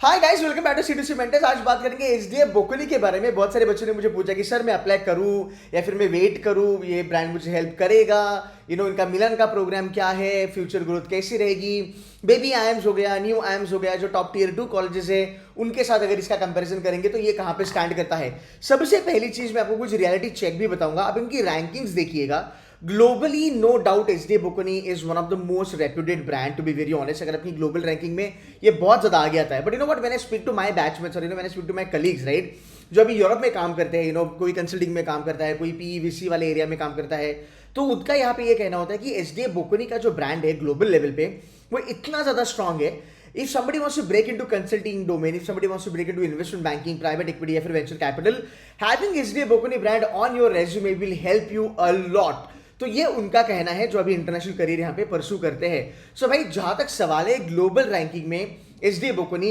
Hi guys, welcome back to C2C mentors. आज बात करेंगे एचडीएफ बोकोनी के बारे में। बहुत सारे बच्चों ने मुझे पूछा कि सर मैं अप्लाई करूं या फिर मैं वेट करूं, ये ब्रांड मुझे हेल्प करेगा, इनका मिलन का प्रोग्राम क्या है, फ्यूचर ग्रोथ कैसी रहेगी, बेबी आईएम्स हो गया, न्यू आईएम्स हो गया, जो टॉप टियर 2 कॉलेजेस है उनके साथ अगर इसका कंपैरिजन करेंगे तो ये कहां पे स्टैंड करता है। सबसे पहली चीज मैं आपको कुछ रियलिटी चेक भी बताऊंगा। अब इनकी रैंकिंग्स देखिएगा। Globally no doubt HDF Bocconi is one of the most reputed brand, to be very honest. अगर अपनी ग्लोबल रैंकिंग में ये बहुत ज्यादा आगे आता है। But you know what, when I speak to my batchmates और when I speak to my colleagues, right, जो अभी यूरोप में काम करते हैं, कोई कंसल्टिंग में काम करता है, कोई पीईवीसी वाले एरिया में काम करता है, तो उनका यहाँ पे ये कहना होता है कि एचडीएफ बोकोनी का जो ब्रांड है ग्लोबल लेवल पे वो इतना ज्यादा स्ट्रांग है। If somebody wants to break into consulting domain, if somebody wants to break into investment banking, private equity या फिर venture capital, having HDFC बोकोनी brand on your resume will help you a lot। तो ये उनका कहना है जो अभी international career यहाँ पे परसू करते हैं। सो भाई, जहां तक सवाल है ग्लोबल रैंकिंग में HDF बोकोनी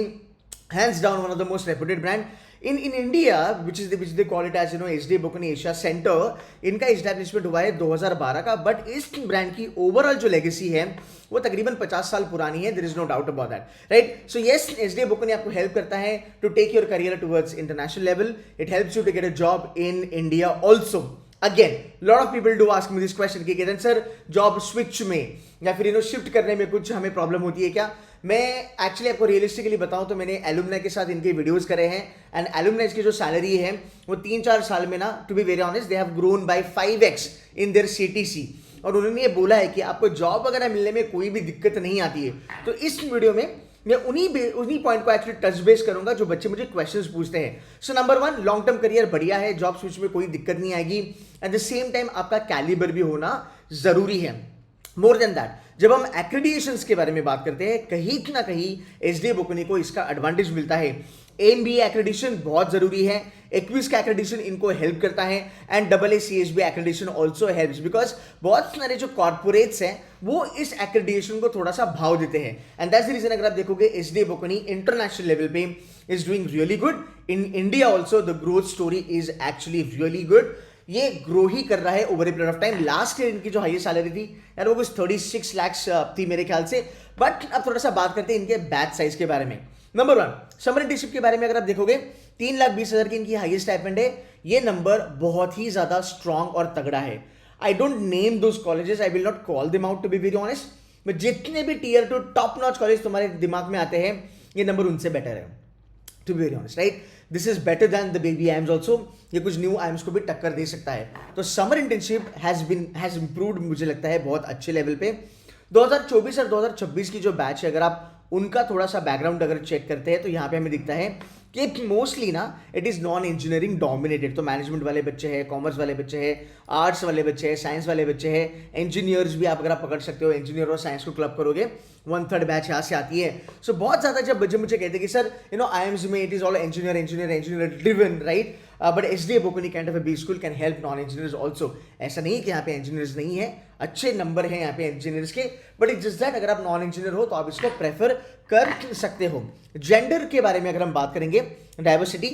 hands down one of the most reputed brand in India, which they call it as HDFC Bocconi Asia centre. इनका एस्टैब्लिशमेंट हुआ है 2012 का। बट इस ब्रांड की ओवरऑल जो लेगेसी है वो तकरीबन 50 साल पुरानी है। There is no doubt about that, right. So yes, HDF Bocconi आपको हेल्प करता है to take your career towards international level. It helps you to get a job in India also. Again lot of people do ask me this question कि sir job switch में या फिर shift करने में कुछ हमें प्रॉब्लम होती है क्या। मैं एक्चुअली आपको रियलिस्टिकली बताऊं तो मैंने एलुमनाई के साथ इनके वीडियोस करे हैं एंड एलुमनाइज की जो सैलरी है वो 3-4 साल में ना, to be very honest, they have grown by 5x in their CTC. और उन्होंने ये बोला है कि आपको जॉब वगैरह मिलने में कोई भी दिक्कत नहीं आती है। तो इस वीडियो में मैं उन्हीं पॉइंट को एक्चुअली टच बेस करूंगा जो बच्चे मुझे क्वेश्चंस पूछते हैं। So number 1, long term career बढ़िया है, जॉब स्विच में कोई दिक्कत नहीं आएगी। एट द सेम टाइम आपका कैलिबर भी होना जरूरी है। मोर देन दैट, जब हम एक्रेडिएशंस के बारे में बात करते हैं, कहीं ना कहीं एचडीएफ बोकोनी को इसका एडवांटेज मिलता है। एमबीए एक्रेडिशन बहुत जरूरी है, एक्विस का एक्रेडिशन इनको हेल्प करता है and AACSB accreditation also helps, because बहुत सारे जो कॉर्पोरेट्स हैं वो इस एक्रेडिशन को थोड़ा सा भाव देते हैं। एंड दैट्स द रीजन अगर आप देखोगे एचडीएफ बोकोनी इंटरनेशनल लेवल पे is doing really good. In India also the growth story is actually really good. ये ग्रो ही कर रहा है over a period of time. Last year इनकी जो हाईएस्ट सैलरी थी यार वो कुछ 36 लाख थी मेरे ख्याल से। बट अब थोड़ा सा बात करते हैं इनके बैच साइज के बारे में। नंबर 1, समर इंटर्नशिप के बारे में अगर आप देखोगे 3,20,000 की इनकी हाईएस्ट स्टाइपेंड है। ये नंबर बहुत ही ज्यादा स्ट्रांग और तगड़ा है। I don't name those colleges, I will not call them out to be very honest. But जितने भी टियर 2 टॉप नॉच कॉलेज तुम्हारे दिमाग में आते हैं, ये नंबर उनसे बेटर है, to be very honest, right. This is better than the baby IIMs also. ये कुछ न्यू आईएम्स को भी टक्कर दे सकता है। तो समर इंटर्नशिप हैज इंप्रूव्ड, मुझे लगता है बहुत अच्छे लेवल पे। 2024 और 2026 की जो बैच है, अगर आप उनका थोड़ा सा बैकग्राउंड अगर चेक करते हैं तो यहाँ पे हमें दिखता है कि मोस्टली ना it is non engineering dominated. तो मैनेजमेंट वाले बच्चे हैं, कॉमर्स वाले बच्चे हैं, आर्ट्स वाले बच्चे हैं, साइंस वाले बच्चे हैं, इंजीनियर्स भी आप अगर आप पकड़ सकते हो, इंजीनियर और साइंस को क्लब करोगे 1/3 बैच यहाँ से आती है। सो बहुत ज़्यादा जब बच्चे मुझे कहते हैं कि सर आईएम्स में it is all engineer driven, right, but HDF Bocconi kind of a B school can help non engineers also. ऐसा नहीं है कि यहाँ पे इंजीनियर्स नहीं है, अच्छे नंबर हैं यहाँ पे इंजीनियर्स के, बट इट्स जस्ट दैट अगर आप नॉन इंजीनियर हो तो आप इसको प्रेफर कर सकते हो। जेंडर के बारे में अगर हम बात करेंगे, डाइवर्सिटी,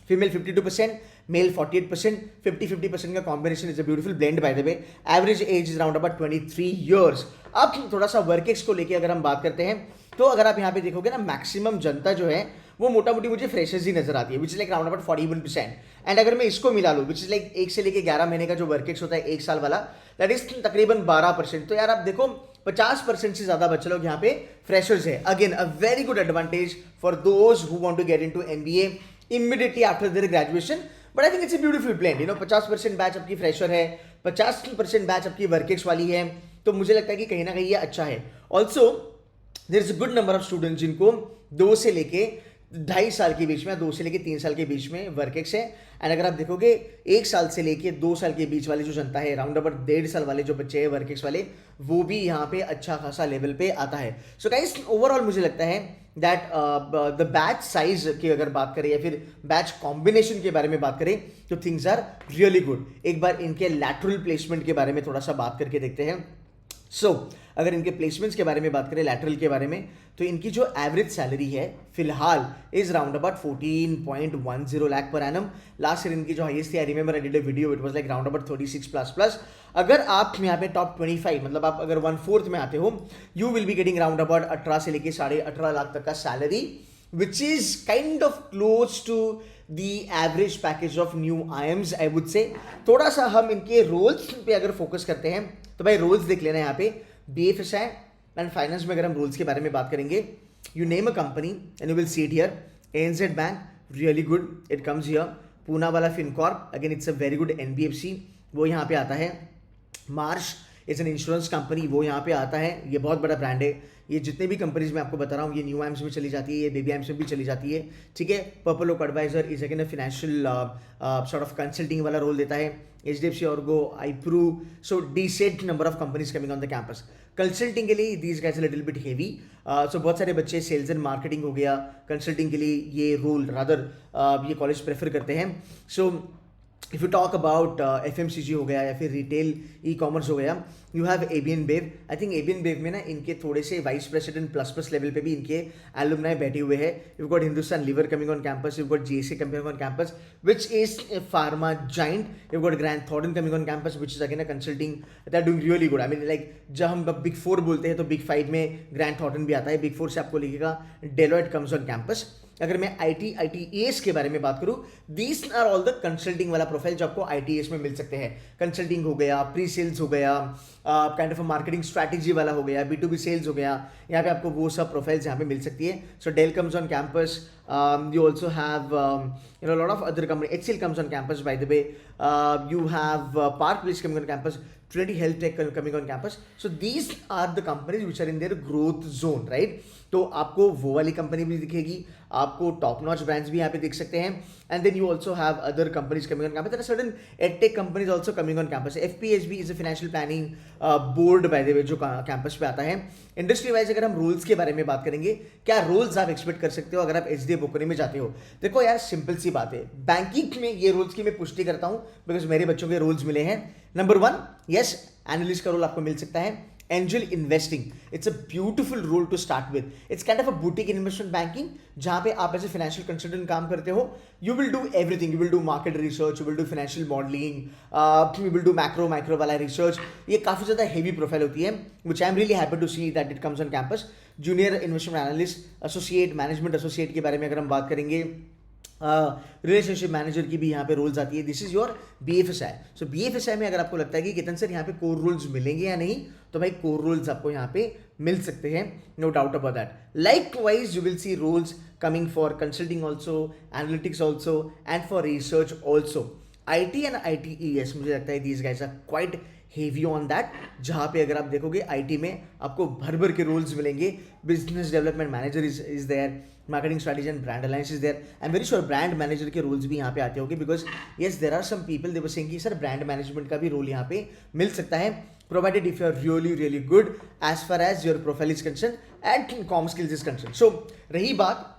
फीमेल 52%, मेल 48%, 50-50% का combination is a beautiful blend bye the way. Average age is around about 23 years. अब थोड़ा सा वर्क एक्स को लेके अगर हम बात करते हैं तो अगर आप यहाँ पे देखोगे ना, मैक्सिमम जनता जो है वो मोटा मोटी मुझे फ्रेशर्स ही नजर आती है, which is like around about 41%। And अगर मैं इसको मिला लूँ, विच इज लाइक 1 से लेके 11 महीने का जो वर्क एक्स होता है 1 साल वाला, दैट इज तकरीबन 12%। तो यार आप देखो 50% से ज्यादा बच्चे लोग यहाँ पे फ्रेशर्स है। Again a very good advantage for those who want to get into MBA immediately after their graduation. But I think it's a beautiful blend. 50% batch आपकी फ्रेशर है, 50% बैच आपकी वर्केक्स वाली है। तो मुझे लगता है कि कहीं ना कहीं ये अच्छा है। Also there is a good number of students जिनको 2 से लेके 2.5 साल के बीच में, 2 से लेके 3 साल के बीच में वर्केक्स है। एंड अगर आप देखोगे 1 साल से लेके 2 साल के बीच वाली जो जनता है, राउंड अबाउट 1.5 साल वाले जो बच्चे हैं वर्केक्स वाले, वो भी यहाँ पे अच्छा खासा लेवल पे आता है। सो गाइस, ओवरऑल मुझे लगता है दैट द बैच साइज की अगर बात करें या फिर बैच कॉम्बिनेशन के बारे में बात करें तो थिंग्स आर रियली गुड। एक बार इनके लैटरल प्लेसमेंट के बारे में थोड़ा सा बात करके देखते हैं। सो अगर इनके प्लेसमेंट्स के बारे में बात करें, लैटरल के बारे में, तो इनकी जो एवरेज सैलरी है फिलहाल is round about 14.10 lakh per annum. Last year इनकी जो हाईएस्ट थी, I remember I did a video, it was like round about 36 plus plus. अगर आप यहाँ पे टॉप 25, मतलब आप अगर 1/4 में आते हो, you will be getting round about 18 से लेके 18.5 लाख तक का salary which is kind of close to the average package of new IIMs, I would say. थोड़ा सा हम इनके रोल्स पे अगर फोकस करते हैं तो भाई रोल्स देख लेना यहाँ पे BFSI एंड फाइनेंस में अगर हम रोल्स के बारे में बात करेंगे, you name a company and you will see it here. ANZ bank, really good, it comes here. Poonawalla Fincorp, again it's a very good NBFC, वो यहाँ पे आता है. Marsh is an insurance company, वो यहाँ पे आता है, ये बहुत बड़ा ब्रांड है. ये जितने भी कंपनीज मैं आपको बता रहा हूँ, ये न्यू आइम्स में चली जाती है, ये बेबी आइम्स में भी चली जाती है, ठीक है. Purple oak advisor is again a financial sort of consulting वाला रोल देता है. HDFC Ergo, iPru, so decent number of companies coming on the campus. Consulting के लिए these guys a little bit heavy, so बहुत सारे बच्चे sales and marketing हो गया, कंसल्टिंग के लिए ये रोल रादर ये कॉलेज प्रेफर करते हैं. So if you talk about FMCG हो गया या फिर रिटेल ई-कॉमर्स हो गया, you have ABN Bev. I think ABN Bev में ना इनके थोड़े से vice president plus plus level पे भी इनके एलुमनाई बैठे हुए हैं. You got Hindustan Lever coming on campus, you got GSA coming on campus which is a pharma giant. You got grand Thornton coming on campus which is again a consulting, they are doing really good. I mean like जब हम big 4 बोलते हैं तो big 5 में grand Thornton भी आता है. Big 4 से आपको लिखेगा डेलॉयट कम्स ऑन कैंपस. अगर मैं ITAS के बारे में बात करूं, these are all the consulting वाला प्रोफाइल जो आपको ITAS में मिल सकते हैं. कंसल्टिंग हो गया, प्री सेल्स हो गया, काइंड ऑफ मार्केटिंग स्ट्रैटेजी वाला हो गया, B2B सेल्स हो गया, यहाँ पे आपको वो सब प्रोफाइल्स यहाँ पे मिल सकती है. So Dell comes on campus, you also have a lot of other company. HCL comes on campus, by the way. You have Park Place coming on campus, Trinity Health Tech coming on campus. So these are the companies which are in their growth zone, right? तो आपको वो वाली company भी दिखेगी, आपको top notch brands भी यहाँ पे दिख सकते हैं. And then you also have other companies coming on campus. There are certain edtech companies also coming on campus. FPHB is a financial planning board, by the way, जो campus पे आता है. इंडस्ट्री वाइज अगर हम rules के बारे में बात करेंगे, क्या रूल्स आप एक्सपेक्ट कर सकते हो अगर आप HDFC बोकोनी में जाते हो? देखो यार, सिंपल सी बात है, बैंकिंग में ये रूल्स की मैं पुष्टि करता हूँ बिकॉज मेरे बच्चों के रूल्स मिले हैं. नंबर 1, यस, एनालिस्ट का रोल आपको मिल सकता है. Angel investing, it's a beautiful role to start with. It's kind of a boutique investment banking, जहां पे आप एज ए फाइनेंशियल कंसल्टेंट काम करते हो. You will do everything, you will do market research, you will do financial modelling, you will do macro वाला research. ये काफी ज्यादा हेवी प्रोफाइल होती है, which I am really happy to see that it comes on campus. Junior investment analyst, associate, management associate के बारे में अगर हम बात करेंगे, रिलेशनशिप मैनेजर की भी यहाँ पे रोल्स आती है. This is your BFSI. So BFSI में अगर आपको लगता है कि केतन सर यहाँ पे कोर रोल्स मिलेंगे या नहीं, तो भाई कोर रोल्स आपको यहाँ पे मिल सकते हैं, no doubt about that. Likewise you will see roles coming for consulting also, analytics also, and for research also. IT and ITES, मुझे लगता है these guys are quite heavy on that. जहाँ पे अगर आप देखोगे IT में आपको भर भर के रोल्स मिलेंगे. Business development manager is there, marketing strategy and brand alliance is there. I am very sure brand manager के रोल्स भी यहाँ पे आते होंगे, because yes there are some people they were saying कि सर ब्रांड मैनेजमेंट का भी role यहाँ पे मिल सकता है, provided if you are really really good as far as your profile is concern and comm skills is concern. सो रही बात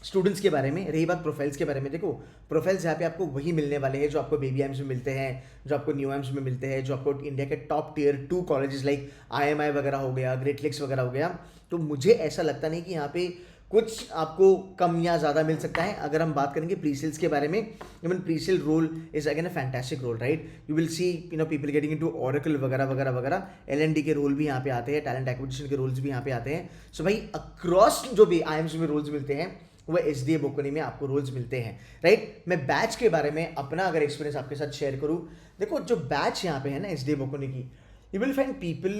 स्टूडेंट्स के बारे में, रही बात प्रोफाइल्स के बारे में, देखो प्रोफाइल्स यहाँ पे आपको वही मिलने वाले हैं जो आपको बेबी आइम्स में मिलते हैं, जो आपको न्यू आइम्स में मिलते हैं, जो आपको इंडिया के top tier 2 colleges like IMI वगैरह हो गया, ग्रेट लेक्स वगैरह हो गया. तो मुझे ऐसा लगता नहीं कि यहाँ पे कुछ आपको कम या ज़्यादा मिल सकता है. अगर हम बात करेंगे प्री सेल्स के बारे में, even pre sale role is again a fantastic role, right. You will see people getting into Oracle वगैरह वगैरह वगैरह. LND के रोल भी यहाँ पे आते हैं, टैलेंट एक्विजिशन के रोल्स भी यहाँ पे आते हैं. सो भाई अक्रॉस जो भी IIMs में रोल्स मिलते हैं, वह SDA बोकोनी में आपको रोल्स मिलते हैं, राइट. मैं बैच के बारे में अपना अगर एक्सपीरियंस आपके साथ शेयर करूँ, देखो जो बैच यहाँ पे है ना SDA बोकोनी की, you will find people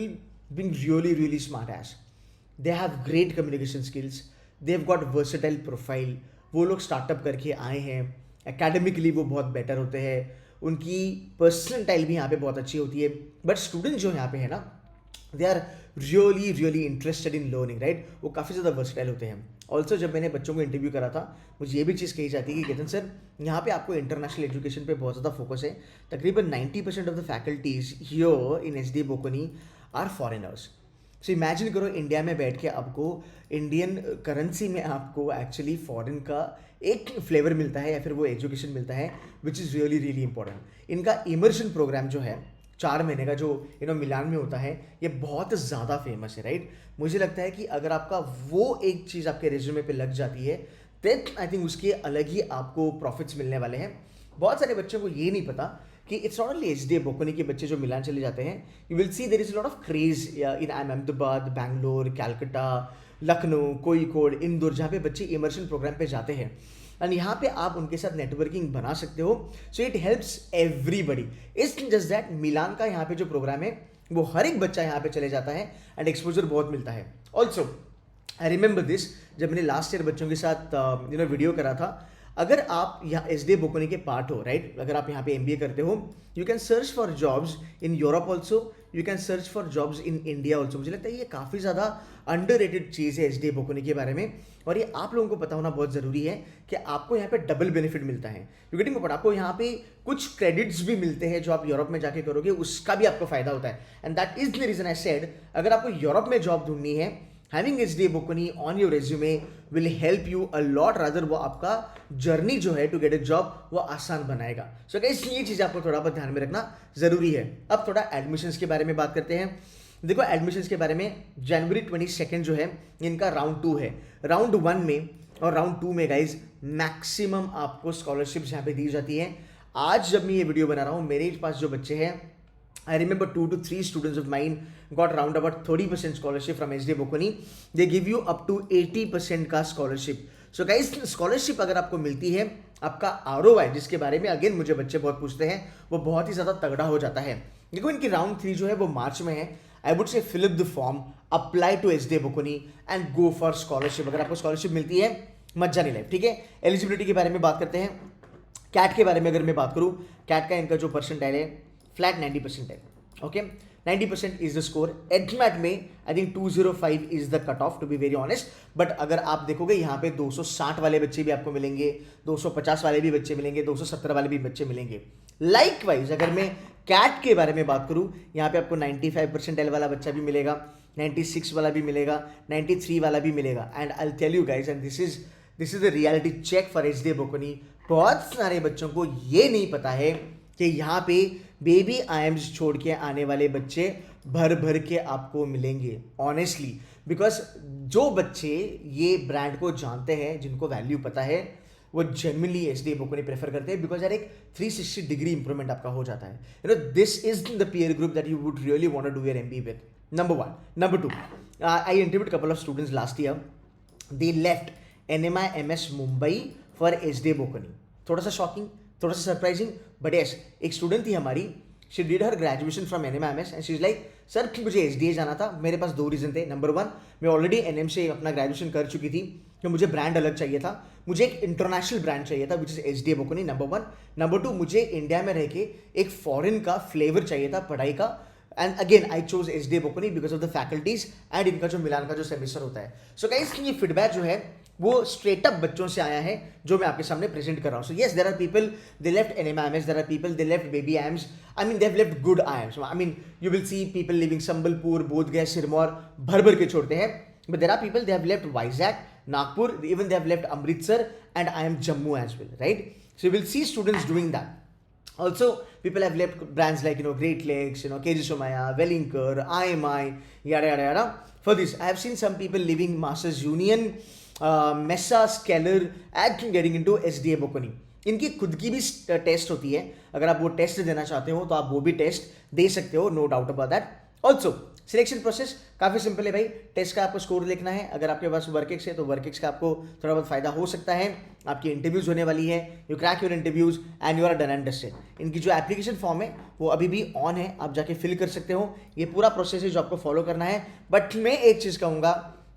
being really really smart as. They have great communication skills, they have got versatile profile. वो लोग स्टार्टअप करके आए हैं, एकेडमिकली वो बहुत बेटर होते हैं, उनकी पर्सनटाइल भी यहाँ पे बहुत अच्छी होती है. बट स्टूडेंट जो यहाँ पे है ना, they are really really interested in learning, right. वो काफ़ी ज़्यादा वर्सेटाइल होते हैं. ऑल्सो जब मैंने बच्चों को इंटरव्यू करा था, मुझे ये भी चीज़ कही जाती है कि केतन सर यहाँ पे आपको इंटरनेशनल एजुकेशन पे बहुत ज़्यादा फोकस है. तकरीबन 90% of the faculties here in SDA Bocconi are foreigners. So imagine करो, इंडिया में बैठ के आपको इंडियन करेंसी में आपको एक्चुअली फॉरेन का एक फ्लेवर मिलता है या फिर वो एजुकेशन मिलता है, which is really really important. इनका इमर्शन प्रोग्राम जो है 4 महीने का, जो मिलान में होता है, ये बहुत ज़्यादा फेमस है, राइट. मुझे लगता है कि अगर आपका वो एक चीज़ आपके रिज्यूमे पे लग जाती है, देन आई थिंक उसके अलग ही आपको प्रॉफिट्स मिलने वाले हैं. बहुत सारे बच्चों को ये नहीं पता कि it's not only SDA Bocconi के बच्चे जो मिलान चले जाते हैं. You will see there is a lot of craze in Ahmedabad, Bangalore, Calcutta, Lucknow, Kozhikode, Indore, जहाँ पे बच्चे इमर्शन प्रोग्राम पे जाते हैं एंड यहाँ पे आप उनके साथ नेटवर्किंग बना सकते हो. So it helps everybody. It's just that Milan का यहाँ पे जो प्रोग्राम है वो हर एक बच्चा यहाँ पे चले जाता है एंड एक्सपोजर बहुत मिलता है. ऑल्सो आई रिमेंबर दिस, जब मैंने लास्ट ईयर बच्चों के साथ वीडियो करा था, अगर आप यहाँ SDA बोकोनी के पार्ट हो, राइट, अगर आप यहाँ पे MBA करते हो, you can search for jobs in Europe also, you can search for jobs in India also. मुझे लगता है ये काफ़ी ज़्यादा अंडररेटेड चीज़ है SDA बोकोनी के बारे में, और ये आप लोगों को पता होना बहुत ज़रूरी है कि आपको यहाँ पे डबल बेनिफिट मिलता है. यू गेटिंग बट आपको यहाँ पे कुछ क्रेडिट्स भी मिलते हैं जो आप यूरोप में जाके करोगे, उसका भी आपको फायदा होता है. And that is the reason I said, अगर आपको यूरोप में जॉब ढूंढनी है, having SDA बोकोनी on your resume will help you a lot, rather वो आपका जर्नी जो है टू गेट अ जॉब वो आसान बनाएगा. सो गाइस ये चीज़ आपको थोड़ा बहुत ध्यान में रखना ज़रूरी है. अब थोड़ा एडमिशन्स के बारे में बात करते हैं. देखो एडमिशन्स के बारे में जनवरी 22 जो है इनका राउंड 2 है. राउंड 1 में और राउंड 2 में गाइज मैक्सिमम आपको स्कॉलरशिप्स यहाँ पे दी जाती है. आज जब मैं ये वीडियो बना रहा हूँ, मेरे पास जो बच्चे हैं, I remember 2 to 3 students of mine got around about 30% scholarship from SDA बोकोनी. They give you up to 80% का scholarship. So guys, scholarship अगर आपको मिलती है, आपका ROI जिसके बारे में अगेन मुझे बच्चे बहुत पूछते हैं, वो बहुत ही ज़्यादा तगड़ा हो जाता है. देखो इनकी राउंड 3 जो है वो मार्च में है. I would say fill up the form, apply to SDA बोकोनी and go for scholarship. अगर आपको scholarship मिलती है, मत जाने लाइफ. ठीक है, एलिजिबिलिटी के बारे में बात करते हैं. कैट के बारे में अगर मैं बात करूँ, कैट का इनका जो परसेंटाइल है फ्लैट 90% है. Okay, 90% is the score. एडमैट में I think 205 is the cut off, to be very honest. But अगर आप देखोगे यहाँ पे 260 वाले बच्चे भी आपको मिलेंगे, 250 वाले भी बच्चे मिलेंगे, 270 वाले भी बच्चे मिलेंगे. लाइकवाइज अगर मैं कैट के बारे में बात करूँ, यहाँ पे आपको 95% वाला बच्चा भी मिलेगा, 96 वाला भी मिलेगा, 93 वाला भी मिलेगा. And I will tell you guys, and this is the reality check for SDA Bocconi. बहुत सारे बच्चों को ये नहीं पता है कि यहाँ पे बेबी IIMs छोड़ के आने वाले बच्चे भर भर के आपको मिलेंगे. ऑनेस्टली, बिकॉज जो बच्चे ये ब्रांड को जानते हैं, जिनको वैल्यू पता है, वो जेन्युइनली SDA बोकोनी प्रेफर करते हैं, बिकॉज यार एक 360 डिग्री इंप्रूवमेंट आपका हो जाता है. You know, this is the peer group that you would really want to do your MBA with. Number 1. Number 2, I interviewed couple of students last year. They left NMI MS Mumbai for SDA Bocconi. थोड़ा सा shocking, थोड़ा सा surprising, but yes, एक student थी हमारी, she did her graduation from NMI MS and she is like, sir मुझे SDA जाना था. मेरे पास 2 रीज़न थे. नंबर 1, मैं ऑलरेडी NM से अपना ग्रेजुएशन कर चुकी थी, तो मुझे ब्रांड अलग चाहिए था, मुझे एक इंटरनेशनल ब्रांड चाहिए था, which is SDA Bocconi. Number 1. Number 2, मुझे इंडिया में रह के एक फॉरेन का फ्लेवर चाहिए था पढ़ाई का. And again I chose SDA Bocconi because of the faculties and इनका जो मिलान का जो सेमेस्टर होता है. सो गाइस, ये फीडबैक जो है वो स्ट्रेट अप बच्चों से आया है जो मैं आपके सामने प्रेजेंट कर रहा हूँ. So yes, there are people they left NMI MS, there are people they left baby IIMs. I mean they have left good IIMs. I mean you will see people living Sambalpur, Bodh Gaya, Sirmaur, भर भर के छोड़ते हैं. But there are people they have left Vizag, Nagpur, even they have left Amritsar and IIM Jammu as well, right? So you will see students doing that. Also, people have left brands like, Great Lakes, KG Somaya, Wellinger, IMI, yada yada yada. For this, I have seen some people leaving Masters Union, Mesa, Skeller, and getting into SDA बोकोनी. इनकी खुद की भी test होती है. अगर आप वो test देना चाहते हो तो आप वो भी टेस्ट दे सकते हो, no doubt about that. Also selection process काफ़ी सिंपल है भाई. टेस्ट का आपको स्कोर देखना है. अगर आपके पास वर्कएक्स है तो वर्कएक्स का आपको थोड़ा बहुत फायदा हो सकता है. आपकी इंटरव्यूज होने वाली है, you crack your interviews and you are done and dusted. इनकी जो एप्लीकेशन फॉर्म है वो अभी भी ऑन है, आप जाके फिल कर सकते हो. ये पूरा प्रोसेस है जो आपको फॉलो करना है. बट मैं एक चीज़ कहूँगा,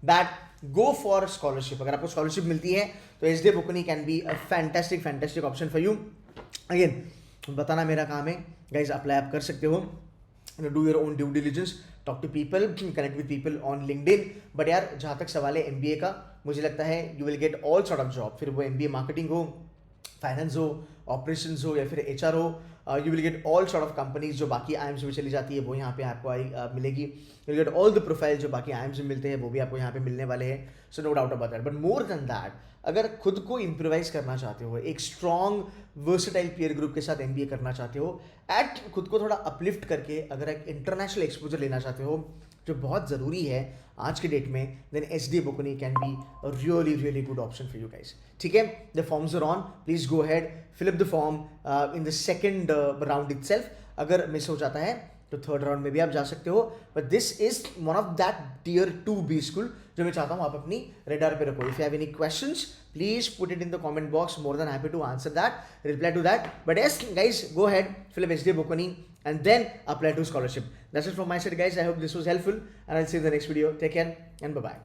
दैट गो फॉर स्कॉलरशिप. अगर आपको स्कॉलरशिप मिलती है तो SDA Bocconi can be a fantastic option for you. Again बताना मेरा काम है गाइज. अप्लाई आप कर सकते हो, do your own due diligence, talk to people, connect with people on LinkedIn. But यार जहाँ तक सवाल है MBA का, मुझे लगता है you will get all sort of job. फिर वो MBA मार्केटिंग हो, फाइनेंस हो, ऑपरेशंस हो या फिर HR हो, you will get all sort of companies जो बाकी IIMs में चली जाती है वो यहाँ पे आपको मिलेगी. You will get all the profile जो बाकी IIMs में मिलते हैं वो भी आपको यहाँ पे मिलने वाले हैं. So no doubt about that. But more than that, अगर खुद को इम्प्रोवाइज करना चाहते हो, एक स्ट्रॉन्ग वर्सेटाइल पीयर ग्रुप के साथ MBA करना चाहते हो, एट खुद को थोड़ा अपलिफ्ट करके अगर एक इंटरनेशनल एक्सपोजर लेना चाहते हो जो बहुत ज़रूरी है आज के डेट में, then SDA Bocconi can be a really good option for you guys. ठीक है, the forms are on, please go ahead, fill up the form in the second round itself. अगर मिस हो जाता है तो थर्ड राउंड में भी आप जा सकते हो, but this is one of that tier 2B school जो मैं चाहता हूँ आप अपनी रेडार पे रखो. If you have any questions please put it in the comment box. More than happy to answer that, reply to that. But yes, guys, go ahead, fill up SDA Bocconi and then apply to scholarship. That's it from my side, guys. I hope this was helpful and I'll see you in the next video. Take care and bye-bye.